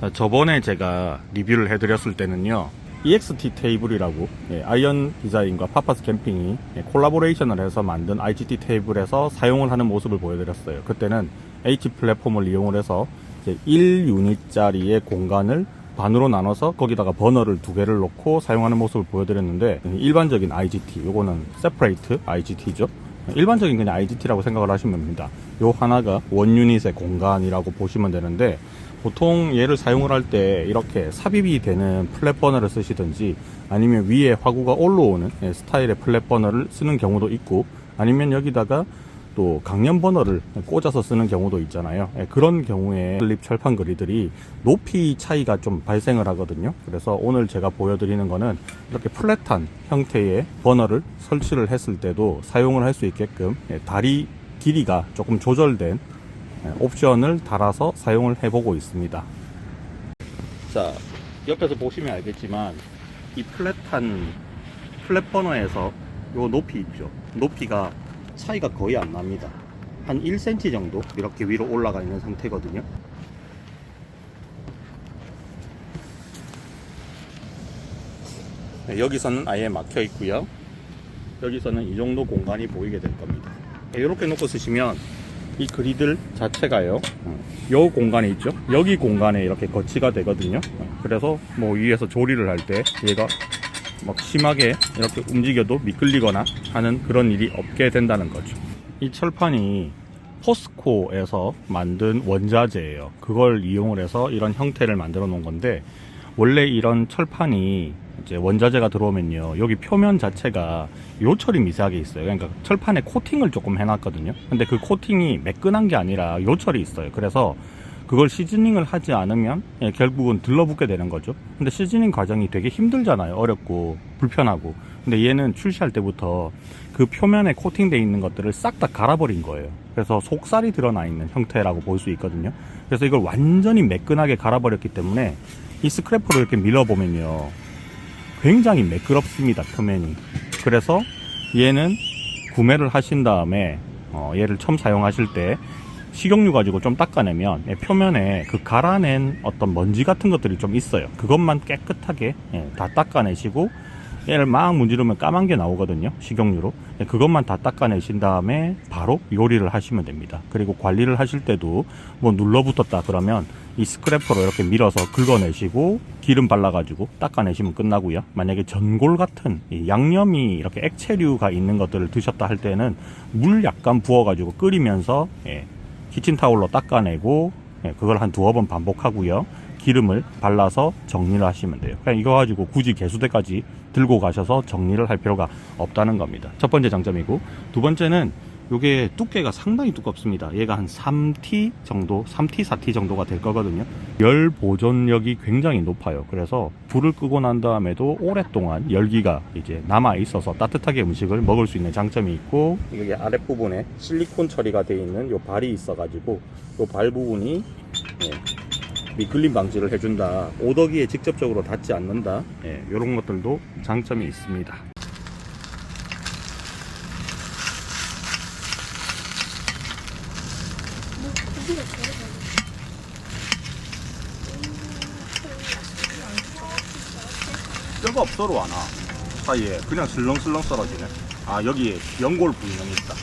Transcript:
저번에 제가 리뷰를 해드렸을 때는요, EXT 테이블이라고 아이언 디자인과 파파스 캠핑이 콜라보레이션을 해서 만든 IGT 테이블에서 사용을 하는 모습을 보여드렸어요. 그때는 H 플랫폼을 이용을 해서 이제 1유닛짜리의 공간을 반으로 나눠서 거기다가 버너를 2개를 놓고 사용하는 모습을 보여드렸는데, 일반적인 IGT, 요거는 세퍼레이트 IGT죠. 일반적인 그냥 IGT라고 생각을 하시면 됩니다. 요 하나가 원 유닛의 공간이라고 보시면 되는데, 보통 얘를 사용을 할 때 이렇게 삽입이 되는 플랫 버너를 쓰시든지, 아니면 위에 화구가 올라오는 스타일의 플랫 버너를 쓰는 경우도 있고, 아니면 여기다가 또 강연 버너를 꽂아서 쓰는 경우도 있잖아요. 그런 경우에 클립 철판 그리들이 높이 차이가 좀 발생을 하거든요. 그래서 오늘 제가 보여드리는 거는 이렇게 플랫한 형태의 버너를 설치를 했을 때도 사용을 할 수 있게끔 다리 길이가 조금 조절된 옵션을 달아서 사용을 해보고 있습니다. 자, 옆에서 보시면 알겠지만 이 플랫한 플랫 버너에서 요 높이 있죠. 높이가 차이가 거의 안 납니다. 한 1cm 정도 이렇게 위로 올라가 있는 상태거든요. 네, 여기서는 아예 막혀 있고요. 여기서는 이 정도 공간이 보이게 될 겁니다. 이렇게 놓고 쓰시면 이 그리들 자체가요, 요 공간에 있죠. 여기 공간에 이렇게 거치가 되거든요. 그래서 뭐 위에서 조리를 할 때 얘가 막 심하게 이렇게 움직여도 미끌리거나 하는 그런 일이 없게 된다는 거죠. 이 철판이 포스코에서 만든 원자재예요. 그걸 이용을 해서 이런 형태를 만들어 놓은 건데, 원래 이런 철판이 이제 원자재가 들어오면요, 여기 표면 자체가 요철이 미세하게 있어요. 그러니까 철판에 코팅을 조금 해놨거든요. 근데 그 코팅이 매끈한 게 아니라 요철이 있어요. 그래서 그걸 시즈닝을 하지 않으면 결국은 들러붙게 되는 거죠. 근데 시즈닝 과정이 되게 힘들잖아요. 어렵고 불편하고. 근데 얘는 출시할 때부터 그 표면에 코팅되어 있는 것들을 싹 다 갈아버린 거예요. 그래서 속살이 드러나 있는 형태라고 볼 수 있거든요. 그래서 이걸 완전히 매끈하게 갈아버렸기 때문에 이 스크래퍼로 이렇게 밀어보면요, 굉장히 매끄럽습니다, 표면이. 그래서 얘는 구매를 하신 다음에 얘를 처음 사용하실 때 식용유 가지고 좀 닦아내면 표면에 그 갈아낸 어떤 먼지 같은 것들이 좀 있어요. 그것만 깨끗하게 다 닦아내시고, 얘를 막 문지르면 까만 게 나오거든요, 식용유로. 그것만 다 닦아내신 다음에 바로 요리를 하시면 됩니다. 그리고 관리를 하실 때도 뭐 눌러붙었다 그러면 이 스크래퍼로 이렇게 밀어서 긁어내시고 기름 발라가지고 닦아내시면 끝나고요. 만약에 전골 같은 양념이 이렇게 액체류가 있는 것들을 드셨다 할 때는 물 약간 부어가지고 끓이면서 키친타올로 닦아내고, 그걸 한 2번 반복하고요. 기름을 발라서 정리를 하시면 돼요. 그냥 이거 가지고 굳이 개수대까지 들고 가셔서 정리를 할 필요가 없다는 겁니다. 첫 번째 장점이고, 두 번째는 이게 두께가 상당히 두껍습니다. 얘가 한 3T 정도, 3T, 4T 정도가 될 거거든요. 열 보존력이 굉장히 높아요. 그래서 불을 끄고 난 다음에도 오랫동안 열기가 이제 남아 있어서 따뜻하게 음식을 먹을 수 있는 장점이 있고, 여기 아랫부분에 실리콘 처리가 되어 있는 요 발이 있어가지고 요 발 부분이 미끌림 방지를 해준다, 오더기에 직접적으로 닿지 않는다, 이런 것들도 장점이 있습니다. 뼈가 없어로 안 와. 사이에 그냥 슬렁슬렁 썰어지네. 아, 여기에 연골 분명히 있다.